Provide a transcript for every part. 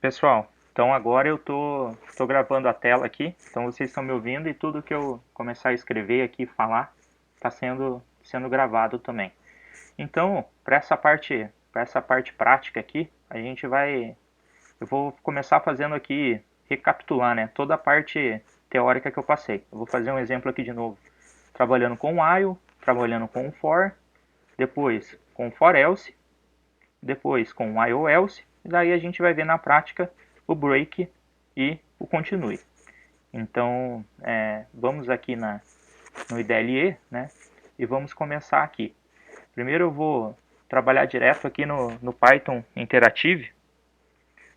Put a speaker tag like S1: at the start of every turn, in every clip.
S1: Pessoal, então agora eu tô gravando a tela aqui, então vocês estão me ouvindo e tudo que eu começar a escrever aqui e falar está sendo gravado também. Então, para essa parte prática aqui, eu vou começar fazendo aqui, recapitular, né, toda a parte teórica que eu passei. Eu vou fazer um exemplo aqui de novo, trabalhando com o while, trabalhando com o for, depois com o for else, depois com o while else, e daí a gente vai ver na prática o break e o continue. Então, vamos aqui no IDLE, né? E vamos começar aqui. Primeiro eu vou trabalhar direto aqui no Python Interactive,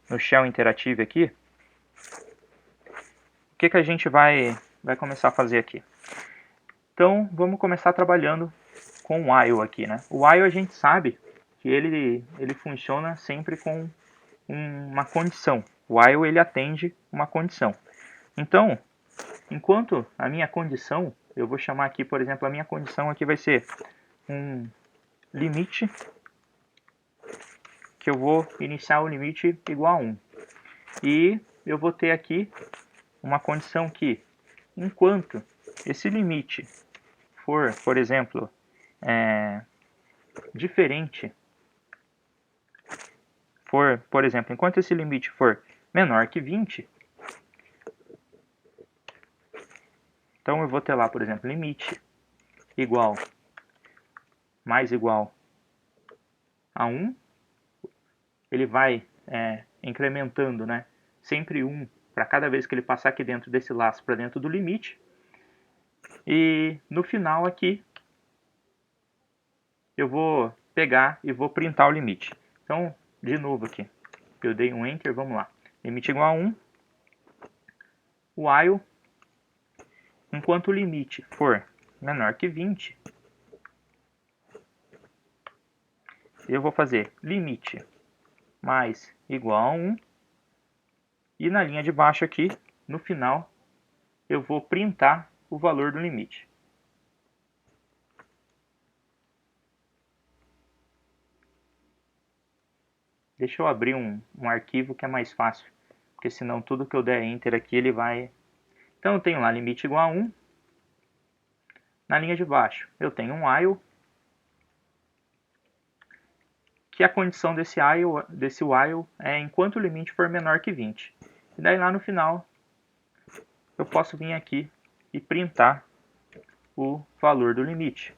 S1: no Shell Interactive aqui. O que a gente vai começar a fazer aqui? Então, vamos começar trabalhando com o while aqui, né? O while a gente sabe que ele funciona sempre com uma condição. O while ele atende uma condição. Então, enquanto a minha condição, eu vou chamar aqui, por exemplo, a minha condição aqui vai ser um limite, que eu vou iniciar o limite igual a 1. E eu vou ter aqui uma condição que, enquanto esse limite for, por exemplo, diferente, por exemplo, enquanto esse limite for menor que 20, então eu vou ter lá, por exemplo, limite igual mais igual a 1, ele vai incrementando, né, sempre 1 para cada vez que ele passar aqui dentro desse laço para dentro do limite. E no final aqui eu vou pegar e vou printar o limite. Então, de novo aqui, eu dei um Enter, vamos lá. Limite igual a 1, while, enquanto o limite for menor que 20, eu vou fazer limite mais igual a 1, e na linha de baixo aqui, no final, eu vou printar o valor do limite. Deixa eu abrir um arquivo que é mais fácil, porque senão tudo que eu der Enter aqui ele vai... Então eu tenho lá limite igual a 1, na linha de baixo eu tenho um while, que a condição desse while é enquanto o limite for menor que 20. E daí lá no final eu posso vir aqui e printar o valor do limite.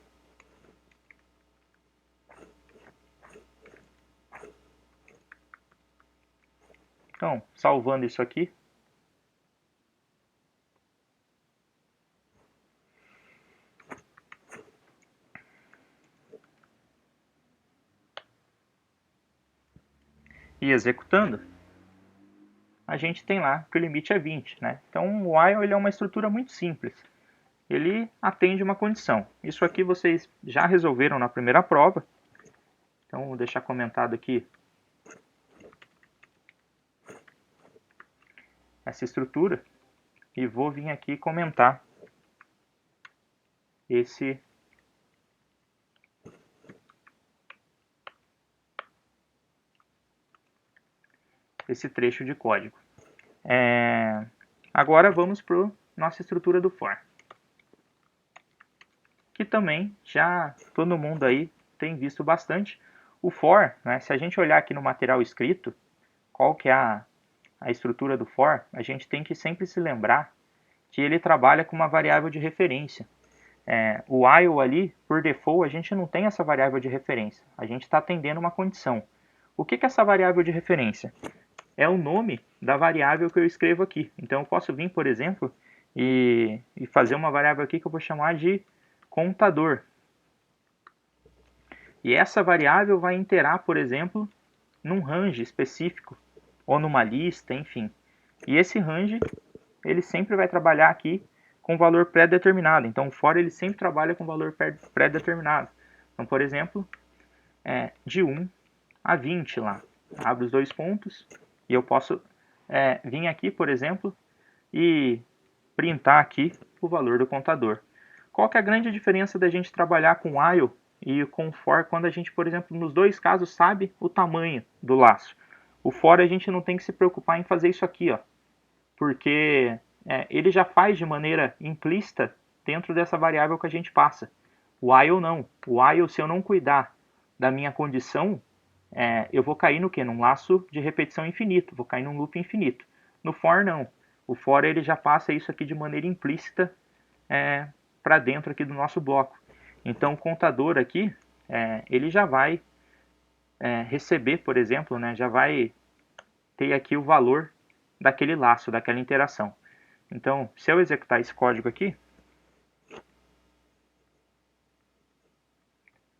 S1: Então, salvando isso aqui. E executando, a gente tem lá que o limite é 20, né? Então o while ele é uma estrutura muito simples. Ele atende uma condição. Isso aqui vocês já resolveram na primeira prova. Então vou deixar comentado aqui essa estrutura e vou vir aqui comentar esse trecho de código. Agora vamos para a nossa estrutura do for, que também já todo mundo aí tem visto bastante. O for, né, se a gente olhar aqui no material escrito, qual que é a estrutura do for, a gente tem que sempre se lembrar que ele trabalha com uma variável de referência. O while ali, por default, a gente não tem essa variável de referência. A gente está atendendo uma condição. O que é essa variável de referência? É o nome da variável que eu escrevo aqui. Então eu posso vir, por exemplo, e fazer uma variável aqui que eu vou chamar de contador. E essa variável vai interar, por exemplo, num range específico, ou numa lista, enfim. E esse range, ele sempre vai trabalhar aqui com valor pré-determinado. Então o for ele sempre trabalha com valor pré-determinado. Então, por exemplo, de 1 a 20 lá. Abro os dois pontos e eu posso vir aqui, por exemplo, e printar aqui o valor do contador. Qual que é a grande diferença da gente trabalhar com while e com for quando a gente, por exemplo, nos dois casos sabe o tamanho do laço? O for a gente não tem que se preocupar em fazer isso aqui, ó, porque ele já faz de maneira implícita dentro dessa variável que a gente passa. O while não. O while, se eu não cuidar da minha condição, eu vou cair no quê? Num laço de repetição infinito, vou cair num loop infinito. No for não. O for ele já passa isso aqui de maneira implícita para dentro aqui do nosso bloco. Então o contador aqui, ele já vai receber, por exemplo, né, já vai ter aqui o valor daquele laço, daquela interação. Então, se eu executar esse código aqui,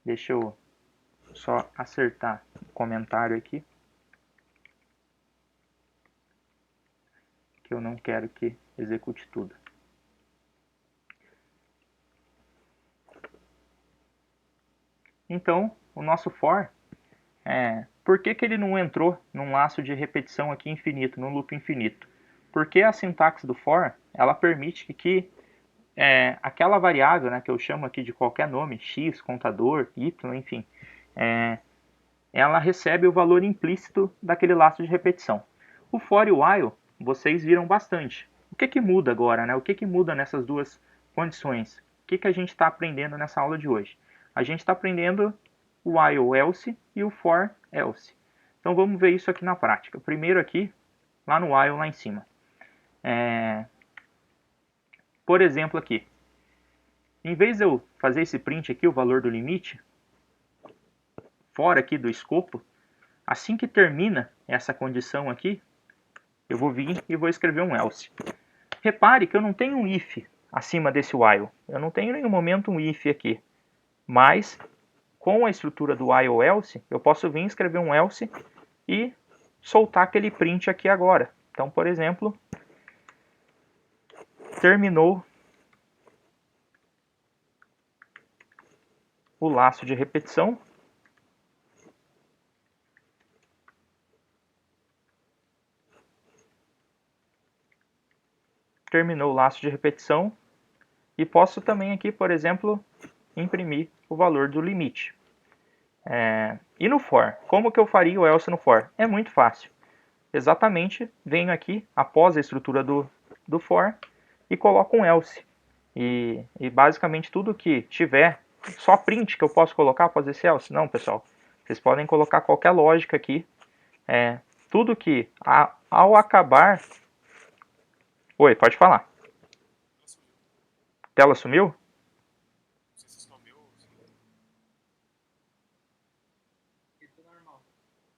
S1: deixa eu só acertar o comentário aqui, que eu não quero que execute tudo. Então, o nosso for, por que ele não entrou num laço de repetição aqui infinito, num loop infinito? Porque a sintaxe do for, ela permite que aquela variável, né, que eu chamo aqui de qualquer nome, x, contador, y, enfim, ela recebe o valor implícito daquele laço de repetição. O for e o while, vocês viram bastante. O que muda agora? Né? O que muda nessas duas condições? O que a gente está aprendendo nessa aula de hoje? A gente está aprendendo o while else e o for else. Então vamos ver isso aqui na prática. Primeiro aqui, lá no while, lá em cima. Por exemplo aqui, em vez de eu fazer esse print aqui, o valor do limite, fora aqui do escopo, assim que termina essa condição aqui, eu vou vir e vou escrever um else. Repare que eu não tenho um if acima desse while. Eu não tenho em nenhum momento um if aqui. Mas, com a estrutura do while else, eu posso vir escrever um else e soltar aquele print aqui agora. Então, por exemplo, terminou o laço de repetição. Terminou o laço de repetição. E posso também aqui, por exemplo, imprimir o valor do limite. E no for, como que eu faria o else no for? É muito fácil. Exatamente, venho aqui, após a estrutura do for, e coloco um else. E basicamente tudo que tiver, só print que eu posso colocar após esse else? Não, pessoal. Vocês podem colocar qualquer lógica aqui. Tudo que, ao acabar... Oi, pode falar. Tela sumiu?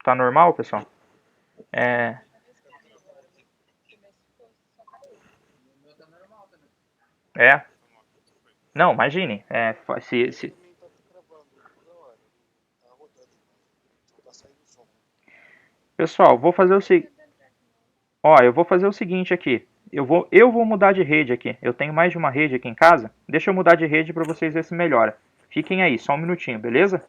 S1: Tá normal, pessoal? Não, imagine. Pessoal, vou fazer o seguinte. Eu vou fazer o seguinte aqui. Eu vou mudar de rede aqui. Eu tenho mais de uma rede aqui em casa. Deixa eu mudar de rede para vocês verem se melhora. Fiquem aí, só um minutinho, beleza?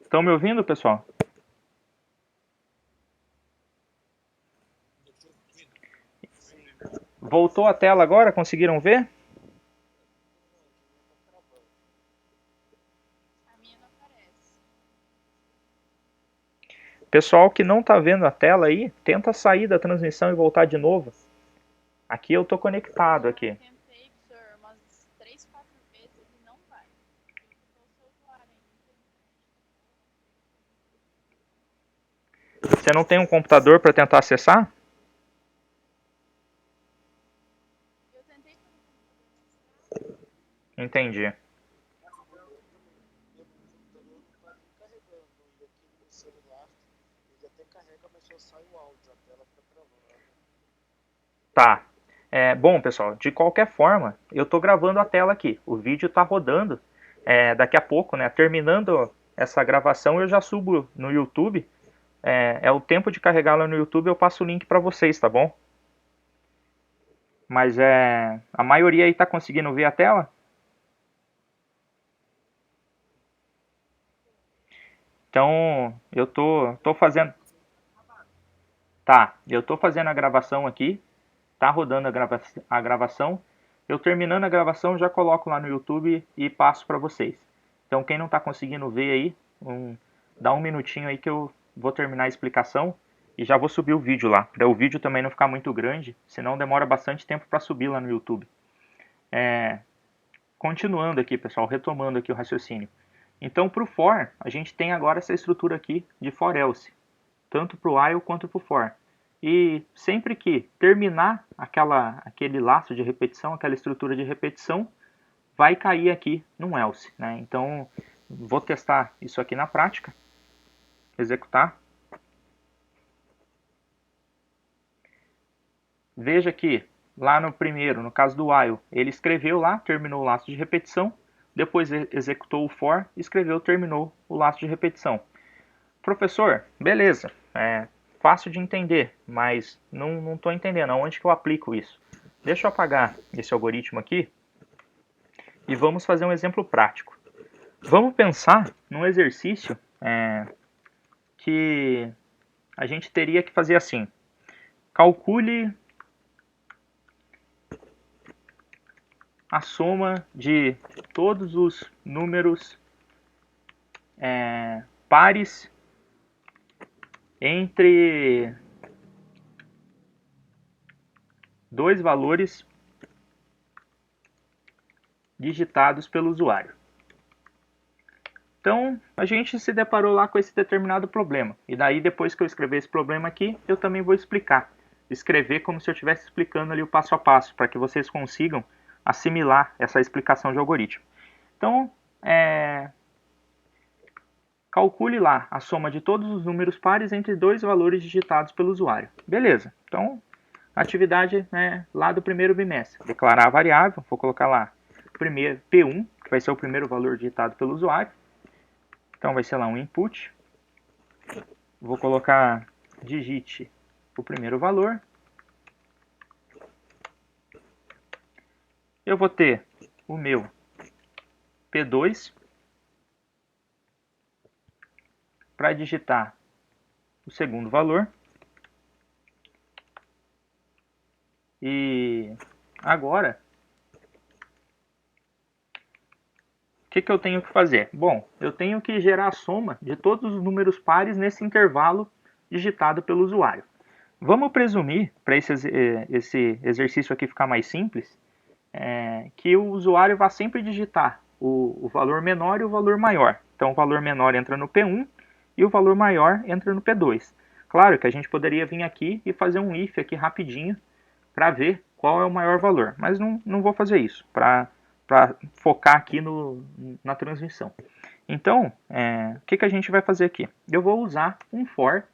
S1: Estão me ouvindo, pessoal? Voltou a tela agora? Conseguiram ver? Pessoal que não está vendo a tela aí, tenta sair da transmissão e voltar de novo. Aqui eu estou conectado aqui.
S2: Tentei, professor, umas 3, 4 vezes e não vai.
S1: Você não tem um computador para tentar acessar?
S2: Eu tentei
S1: Entendi. Tá. Bom, pessoal, de qualquer forma, eu estou gravando a tela aqui. O vídeo está rodando. Daqui a pouco, né? Terminando essa gravação, eu já subo no YouTube. É o tempo de carregá-la no YouTube, eu passo o link para vocês, tá bom? Mas a maioria aí está conseguindo ver a tela? Então, tô fazendo... Tá, eu tô fazendo a gravação aqui, tá rodando a gravação. Eu terminando a gravação, já coloco lá no YouTube e passo para vocês. Então, quem não está conseguindo ver aí, dá um minutinho aí que eu vou terminar a explicação e já vou subir o vídeo lá, para o vídeo também não ficar muito grande, senão demora bastante tempo para subir lá no YouTube. Continuando aqui, pessoal, retomando aqui o raciocínio. Então, para o for, a gente tem agora essa estrutura aqui de for else, tanto para o while quanto para o for. E sempre que terminar aquele laço de repetição, aquela estrutura de repetição, vai cair aqui num else, né? Então, vou testar isso aqui na prática. Executar. Veja que lá no primeiro, no caso do while, ele escreveu lá, terminou o laço de repetição, depois executou o for, escreveu, terminou o laço de repetição. Professor, beleza, fácil de entender, mas não estou entendendo aonde que eu aplico isso. Deixa eu apagar esse algoritmo aqui e vamos fazer um exemplo prático. Vamos pensar num exercício que a gente teria que fazer assim. Calcule a soma de todos os números pares entre dois valores digitados pelo usuário. Então, a gente se deparou lá com esse determinado problema. E daí, depois que eu escrever esse problema aqui, eu também vou explicar. Escrever como se eu estivesse explicando ali o passo a passo, para que vocês consigam assimilar essa explicação de algoritmo. Então, calcule lá a soma de todos os números pares entre dois valores digitados pelo usuário. Beleza. Então, atividade lá do primeiro bimestre. Declarar a variável, vou colocar lá primeiro P1, que vai ser o primeiro valor digitado pelo usuário. Então vai ser lá um input. Vou colocar digite o primeiro valor. Eu vou ter o meu P2 para digitar o segundo valor. E agora, o que eu tenho que fazer? Bom, eu tenho que gerar a soma de todos os números pares nesse intervalo digitado pelo usuário. Vamos presumir, para esse exercício aqui ficar mais simples, que o usuário vai sempre digitar o valor menor e o valor maior. Então, o valor menor entra no P1 e o valor maior entra no P2. Claro que a gente poderia vir aqui e fazer um if aqui rapidinho para ver qual é o maior valor, mas não vou fazer isso, para focar aqui na transmissão. Então, o que a gente vai fazer aqui? Eu vou usar um for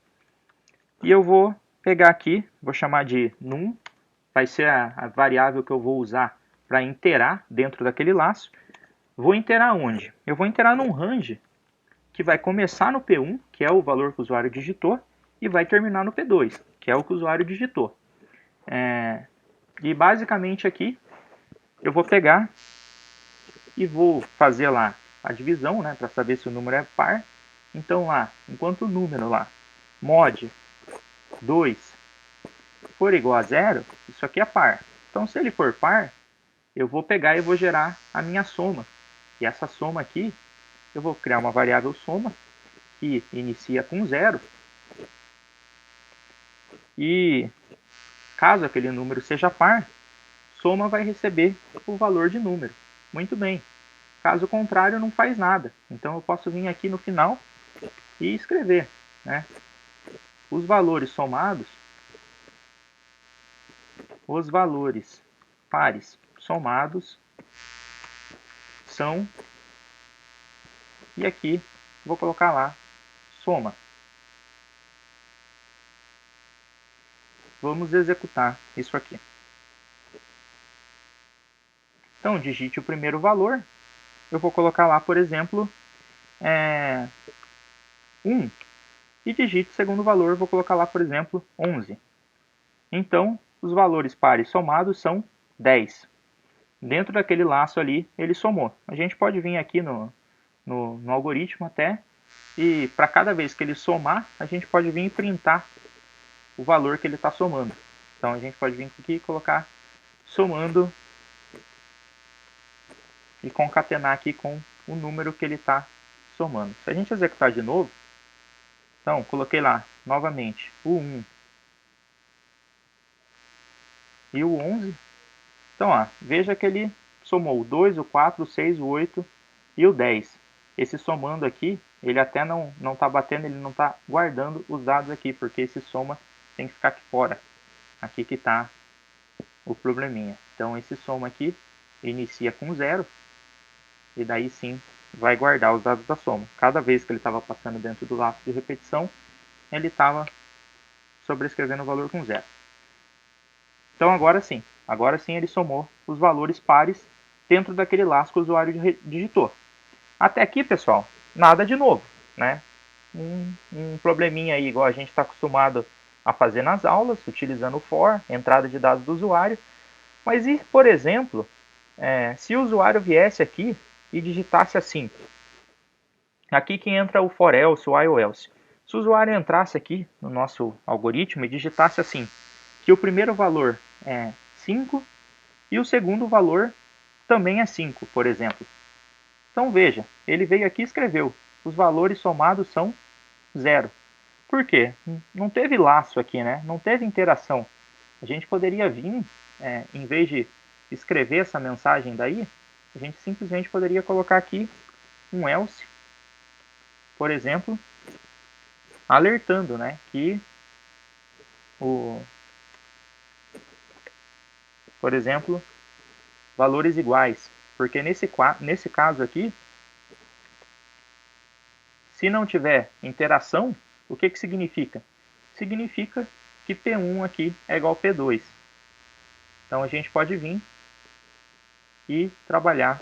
S1: e eu vou pegar aqui, vou chamar de num, vai ser a variável que eu vou usar para interar dentro daquele laço. Vou interar onde? Eu vou interar num range que vai começar no P1, que é o valor que o usuário digitou, e vai terminar no P2, que é o que o usuário digitou. E basicamente aqui eu vou pegar e vou fazer lá a divisão, né, para saber se o número é par. Então lá, enquanto o número lá, mod 2 for igual a 0, isso aqui é par. Então se ele for par, eu vou pegar e vou gerar a minha soma. E essa soma aqui, eu vou criar uma variável soma, que inicia com 0. E caso aquele número seja par, soma vai receber o valor de número. Muito bem. Caso contrário, não faz nada. Então eu posso vir aqui no final e escrever, né? Os valores somados, os valores pares somados são, e aqui vou colocar lá soma. Vamos executar isso aqui. Então digite o primeiro valor. Eu vou colocar lá, por exemplo, 1. E digite o segundo valor, vou colocar lá, por exemplo, 11. Então, os valores pares somados são 10. Dentro daquele laço ali, ele somou. A gente pode vir aqui no algoritmo até E para cada vez que ele somar, a gente pode vir e printar o valor que ele está somando. Então a gente pode vir aqui e colocar somando e concatenar aqui com o número que ele está somando. Se a gente executar de novo, então coloquei lá novamente o 1 e o 11. Então ó, veja que ele somou o 2, o 4, o 6, o 8 e o 10. Esse somando aqui, ele até não está batendo, ele não está guardando os dados aqui, porque esse soma tem que ficar aqui fora. Aqui que está o probleminha. Então esse soma aqui inicia com 0 e daí sim vai guardar os dados da soma. Cada vez que ele estava passando dentro do laço de repetição, ele estava sobrescrevendo o valor com 0. Então agora sim ele somou os valores pares dentro daquele laço que o usuário digitou. Até aqui, pessoal, nada de novo, né? Um probleminha aí, igual a gente está acostumado a fazer nas aulas, utilizando o for, entrada de dados do usuário. Mas e, por exemplo, se o usuário viesse aqui e digitasse assim, aqui que entra o for else, o while else. Se o usuário entrasse aqui no nosso algoritmo e digitasse assim, que o primeiro valor é 5 e o segundo valor também é 5, por exemplo. Então veja, ele veio aqui e escreveu, os valores somados são 0. Por quê? Não teve laço aqui, né? Não teve interação. A gente poderia vir, em vez de escrever essa mensagem daí, a gente simplesmente poderia colocar aqui um else, por exemplo, alertando, né, que por exemplo, valores iguais. Porque nesse caso aqui, se não tiver interação, o que significa? Significa que P1 aqui é igual a P2. Então a gente pode vir e trabalhar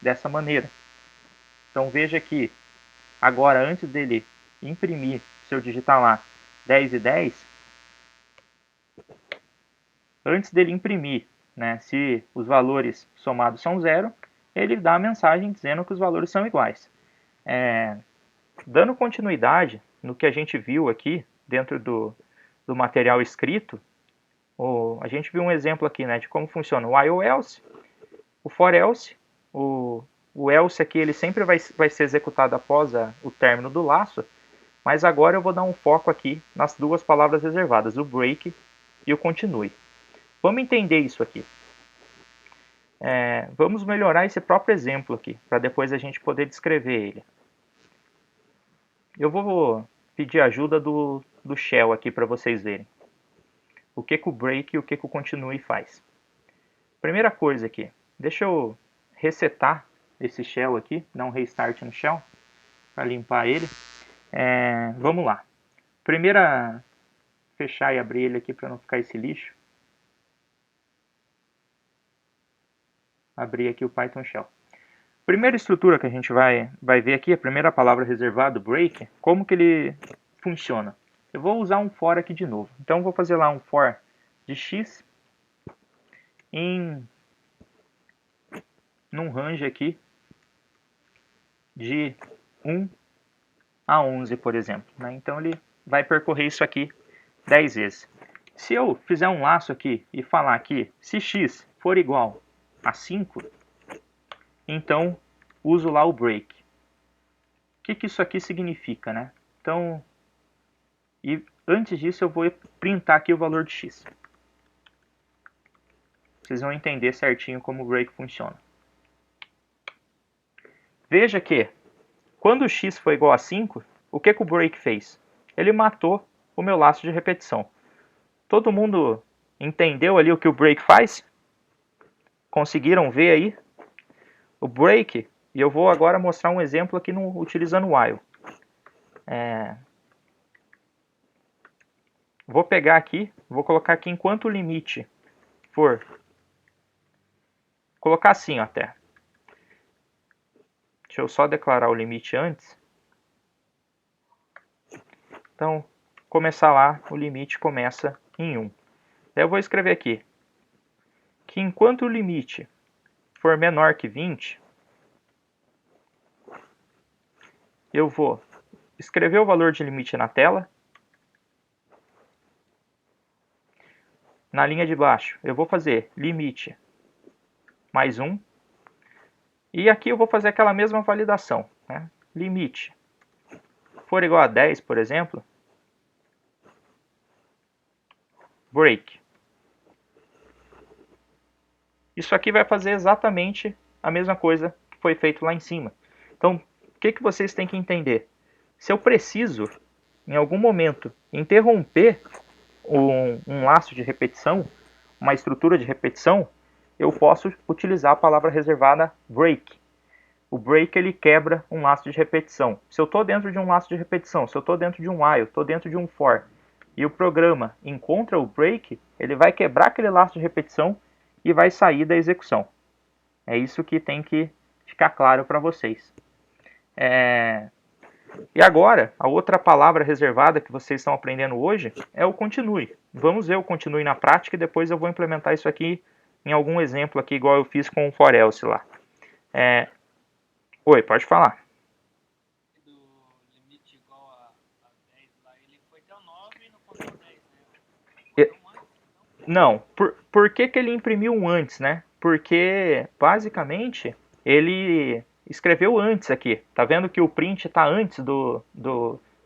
S1: dessa maneira. Então veja que agora, antes dele imprimir, se eu digitar lá 10 e 10, antes dele imprimir, né, se os valores somados são 0, ele dá a mensagem dizendo que os valores são iguais. Dando continuidade no que a gente viu aqui dentro do material escrito, a gente viu um exemplo aqui, né, de como funciona o while else, o for else. O else aqui ele sempre vai ser executado após o término do laço, mas agora eu vou dar um foco aqui nas duas palavras reservadas, o break e o continue. Vamos entender isso aqui. Vamos melhorar esse próprio exemplo aqui, para depois a gente poder descrever ele. Eu vou pedir ajuda do shell aqui para vocês verem. O que o break e o que o continue faz. Primeira coisa aqui, deixa eu resetar esse shell aqui, dar um restart no shell, para limpar ele. Vamos lá. Primeira, fechar e abrir ele aqui para não ficar esse lixo. Abrir aqui o Python Shell. Primeira estrutura que a gente vai ver aqui, a primeira palavra reservada, break, como que ele funciona. Eu vou usar um for aqui de novo. Então vou fazer lá um for de x num range aqui de 1 a 11, por exemplo. Né? Então ele vai percorrer isso aqui 10 vezes. Se eu fizer um laço aqui e falar que se x for igual a 5, então uso lá o break. O que isso aqui significa, né? Então, e antes disso eu vou printar aqui o valor de x. Vocês vão entender certinho como o break funciona. Veja que, quando x foi igual a 5, o que o break fez? Ele matou o meu laço de repetição. Todo mundo entendeu ali o que o break faz? Conseguiram ver aí? O break, e eu vou agora mostrar um exemplo aqui utilizando o while. Vou pegar aqui, vou colocar aqui enquanto o limite for... Colocar assim até. Deixa eu só declarar o limite antes. Então, começar lá, o limite começa em 1. Daí eu vou escrever aqui que enquanto o limite for menor que 20, eu vou escrever o valor de limite na tela. Na linha de baixo, eu vou fazer limite mais 1. E aqui eu vou fazer aquela mesma validação, né? Limite for igual a 10, por exemplo, break. Isso aqui vai fazer exatamente a mesma coisa que foi feito lá em cima. Então, o que vocês têm que entender? Se eu preciso, em algum momento, interromper um laço de repetição, uma estrutura de repetição, eu posso utilizar a palavra reservada break. O break ele quebra um laço de repetição. Se eu estou dentro de um laço de repetição, se eu estou dentro de um while, estou dentro de um for, e o programa encontra o break, ele vai quebrar aquele laço de repetição e vai sair da execução. É isso que tem que ficar claro para vocês. E agora, a outra palavra reservada que vocês estão aprendendo hoje é o continue. Vamos ver o continue na prática e depois eu vou implementar isso aqui em algum exemplo aqui, igual eu fiz com o for else lá. Oi, pode falar.
S3: Do limite igual a 10 lá, ele foi até o 9 e não contou 10, né?
S1: Não, por que ele imprimiu um antes, né? Porque, basicamente, ele escreveu antes aqui. Tá vendo que o print está antes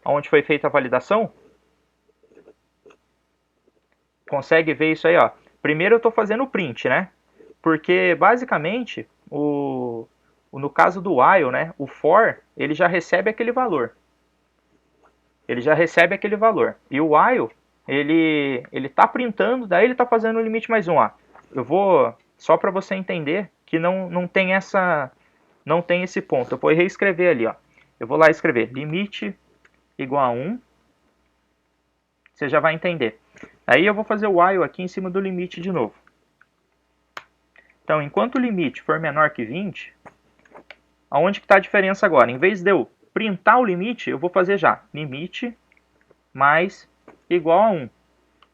S1: onde foi feita a validação? Consegue ver isso aí, ó. Primeiro eu estou fazendo o print, né? Porque, basicamente, no caso do while, né, o for, ele já recebe aquele valor. Ele já recebe aquele valor. E o while, ele tá printando, daí ele tá fazendo o limite mais 1. Ó. Eu vou, só para você entender que não tem esse ponto. Eu vou reescrever ali, ó. Eu vou lá escrever limite igual a 1. Você já vai entender. Aí eu vou fazer o while aqui em cima do limite de novo. Então, enquanto o limite for menor que 20, aonde que está a diferença agora? Em vez de eu printar o limite, eu vou fazer já limite mais igual a 1.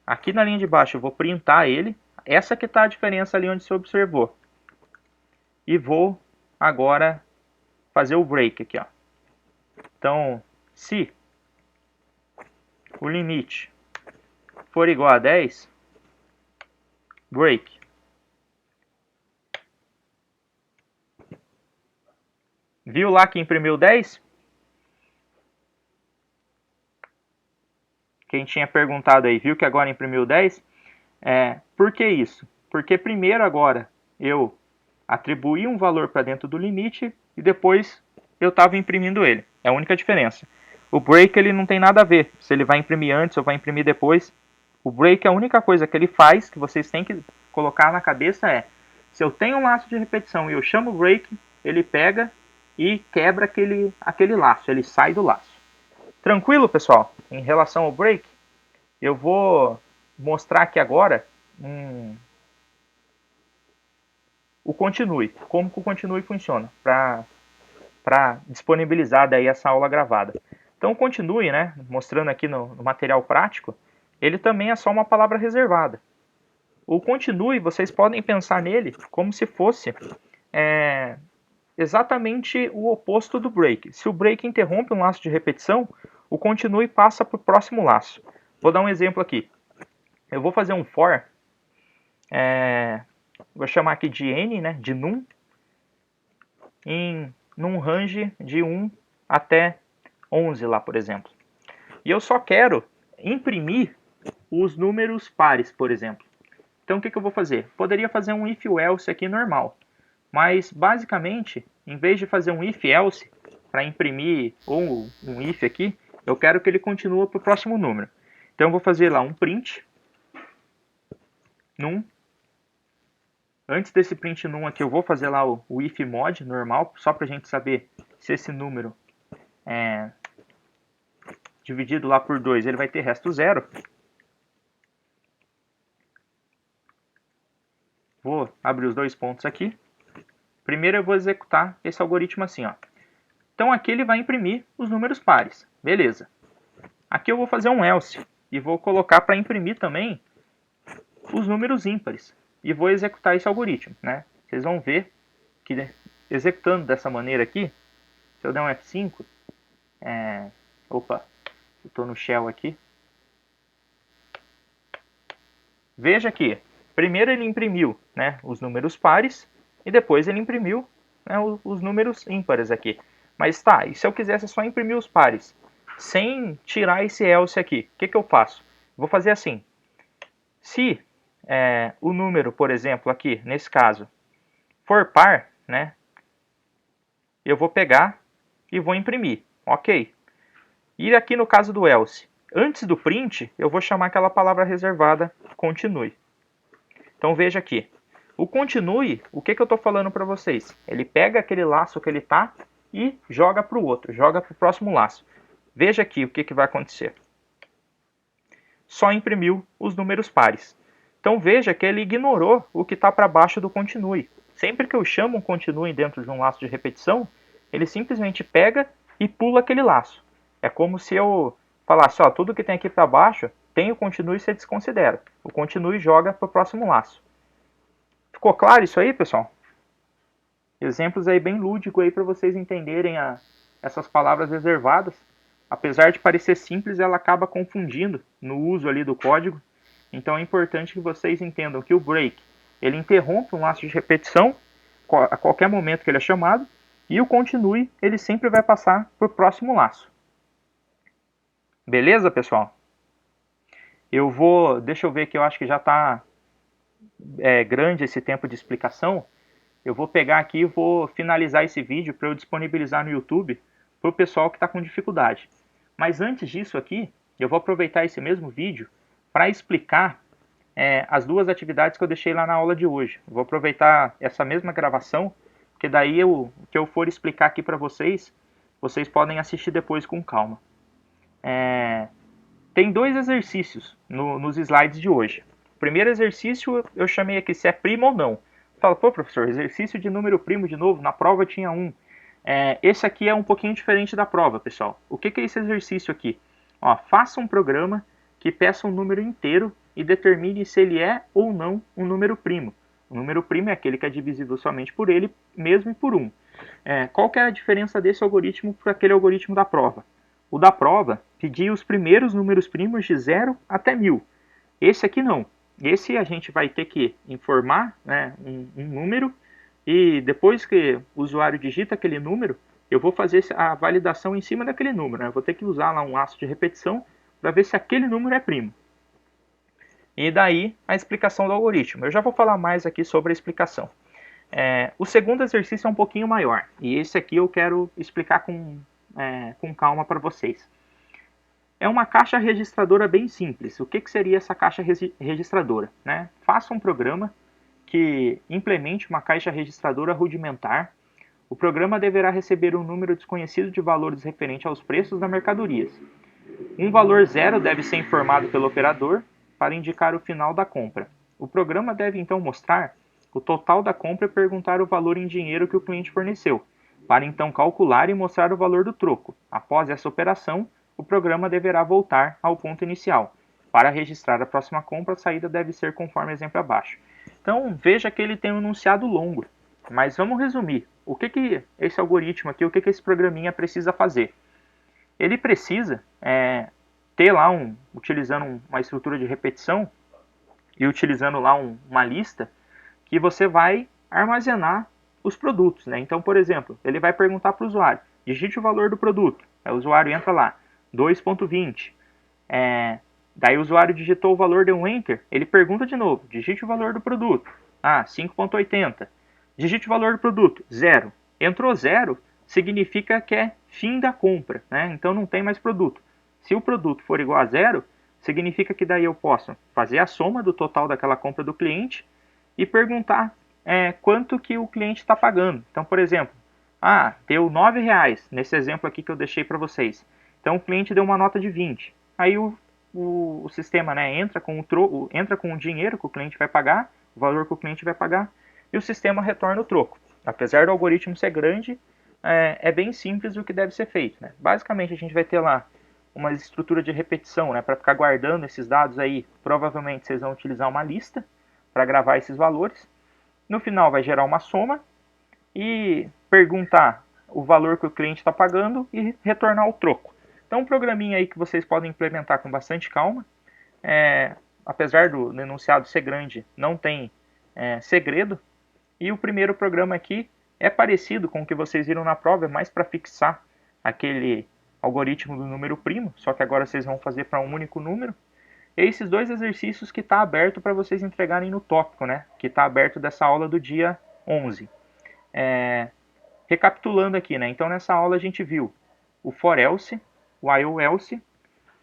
S1: Aqui na linha de baixo eu vou printar ele. Essa que está a diferença ali onde você observou. E vou agora fazer o break aqui. Ó. Então, se o limite for igual a 10, break. Viu lá que imprimiu 10? Quem tinha perguntado aí, viu que agora imprimiu 10? Por que isso? Porque primeiro agora eu atribuí um valor para dentro do limite e depois eu estava imprimindo ele. É a única diferença. O break ele não tem nada a ver se ele vai imprimir antes ou vai imprimir depois. O break, a única coisa que ele faz, que vocês têm que colocar na cabeça é, se eu tenho um laço de repetição e eu chamo o break, ele pega e quebra aquele laço, ele sai do laço. Tranquilo, pessoal? Em relação ao break, eu vou mostrar aqui agora o continue, como que o continue funciona, para disponibilizar daí essa aula gravada. Então o continue, né, mostrando aqui no material prático, ele também é só uma palavra reservada. O continue, vocês podem pensar nele como se fosse exatamente o oposto do break. Se o break interrompe um laço de repetição, o continue passa para o próximo laço. Vou dar um exemplo aqui. Eu vou fazer um for, vou chamar aqui de n, né, de num, num range de 1 até 11 lá, por exemplo. E eu só quero imprimir os números pares, por exemplo. Então o que eu vou fazer? Poderia fazer um if-else aqui normal. Mas basicamente, em vez de fazer um if-else para imprimir ou um if aqui, eu quero que ele continue para o próximo número. Então eu vou fazer lá um print num. Antes desse print num aqui, eu vou fazer lá o if mod normal, só para a gente saber se esse número dividido lá por 2, ele vai ter resto 0. Vou abrir os dois pontos aqui. Primeiro eu vou executar esse algoritmo assim, ó. Então aqui ele vai imprimir os números pares. Beleza. Aqui eu vou fazer um else e vou colocar para imprimir também os números ímpares. E vou executar esse algoritmo, né? Vocês vão ver que executando dessa maneira aqui, se eu der um F5, Opa, eu estou no shell aqui. Veja que primeiro ele imprimiu, né, os números pares e depois ele imprimiu, né, os números ímpares aqui. Mas tá, e se eu quisesse só imprimir os pares, sem tirar esse else aqui, o que, que eu faço? Vou fazer assim. Se o número, por exemplo, aqui, nesse caso, for par, né, eu vou pegar e vou imprimir. Ok. E aqui no caso do else, antes do print, eu vou chamar aquela palavra reservada continue. Então veja aqui. O continue, o que eu estou falando para vocês? Ele pega aquele laço que ele está e joga para o outro, joga para o próximo laço. Veja aqui o que vai acontecer. Só imprimiu os números pares. Então veja que ele ignorou o que está para baixo do continue. Sempre que eu chamo um continue dentro de um laço de repetição, ele simplesmente pega e pula aquele laço. É como se eu falasse, ó, tudo que tem aqui para baixo tem o continue e você desconsidera. O continue joga para o próximo laço. Ficou claro isso aí, pessoal? Exemplos aí bem lúdicos aí para vocês entenderem essas palavras reservadas. Apesar de parecer simples, ela acaba confundindo no uso ali do código. Então é importante que vocês entendam que o break, ele interrompe um laço de repetição a qualquer momento que ele é chamado, e o continue, ele sempre vai passar para o próximo laço. Beleza, pessoal? Deixa eu ver que eu acho que já está grande esse tempo de explicação. Eu vou pegar aqui e vou finalizar esse vídeo para eu disponibilizar no YouTube para o pessoal que está com dificuldade. Mas antes disso aqui, eu vou aproveitar esse mesmo vídeo para explicar as duas atividades que eu deixei lá na aula de hoje. Vou aproveitar essa mesma gravação, porque daí o que eu for explicar aqui para vocês, vocês podem assistir depois com calma. Tem dois exercícios nos slides de hoje. O primeiro exercício eu chamei aqui se é primo ou não. Fala, pô professor, exercício de número primo de novo, na prova tinha um. Esse aqui é um pouquinho diferente da prova, pessoal. O que é esse exercício aqui? Ó, faça um programa que peça um número inteiro e determine se ele é ou não um número primo. O número primo é aquele que é divisível somente por ele mesmo e por 1. Qual que é a diferença desse algoritmo para aquele algoritmo da prova? O da prova pedia os primeiros números primos de 0 até 1000. Esse aqui não. Esse a gente vai ter que informar, né, um número, e depois que o usuário digita aquele número, eu vou fazer a validação em cima daquele número. Né? Eu vou ter que usar lá um laço de repetição para ver se aquele número é primo. E daí a explicação do algoritmo. Eu já vou falar mais aqui sobre a explicação. O segundo exercício é um pouquinho maior, e esse aqui eu quero explicar com calma para vocês. É uma caixa registradora bem simples. O que seria essa caixa registradora? Né? Faça um programa que implemente uma caixa registradora rudimentar. O programa deverá receber um número desconhecido de valores referente aos preços das mercadorias. Um valor 0 deve ser informado pelo operador para indicar o final da compra. O programa deve então mostrar o total da compra e perguntar o valor em dinheiro que o cliente forneceu, para então calcular e mostrar o valor do troco. Após essa operação, o programa deverá voltar ao ponto inicial. Para registrar a próxima compra, a saída deve ser conforme o exemplo abaixo. Então, veja que ele tem um enunciado longo, mas vamos resumir. O que esse algoritmo aqui, o que esse programinha precisa fazer? Ele precisa ter lá, utilizando uma estrutura de repetição e utilizando lá uma lista, que você vai armazenar os produtos. Né? Então, por exemplo, ele vai perguntar para o usuário, digite o valor do produto. Aí o usuário entra lá, 2,20. Daí o usuário digitou o valor, deu um Enter, ele pergunta de novo, digite o valor do produto. 5,80. Digite o valor do produto, 0. Entrou 0, significa que é fim da compra, né? Então não tem mais produto. Se o produto for igual a 0, significa que daí eu posso fazer a soma do total daquela compra do cliente e perguntar quanto que o cliente está pagando. Então, por exemplo, deu R$9, nesse exemplo aqui que eu deixei para vocês. Então o cliente deu uma nota de 20. Aí o sistema, né, entra com o dinheiro que o cliente vai pagar, o valor que o cliente vai pagar, e o sistema retorna o troco. Apesar do algoritmo ser grande, é bem simples o que deve ser feito. Né? Basicamente a gente vai ter lá uma estrutura de repetição, né, para ficar guardando esses dados aí. Provavelmente vocês vão utilizar uma lista para gravar esses valores. No final vai gerar uma soma e perguntar o valor que o cliente está pagando e retornar o troco. Então, um programinha aí que vocês podem implementar com bastante calma. Apesar do enunciado ser grande, não tem segredo. E o primeiro programa aqui é parecido com o que vocês viram na prova, é mais para fixar aquele algoritmo do número primo, só que agora vocês vão fazer para um único número. E esses dois exercícios que está aberto para vocês entregarem no tópico, né? Que está aberto dessa aula do dia 11. Recapitulando aqui, né? Então nessa aula a gente viu o for else, o while else,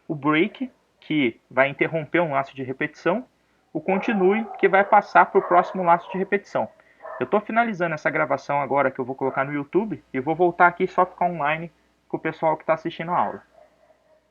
S1: o break, que vai interromper um laço de repetição, o continue, que vai passar para o próximo laço de repetição. Eu estou finalizando essa gravação agora que eu vou colocar no YouTube e vou voltar aqui só ficar online com o pessoal que está assistindo a aula.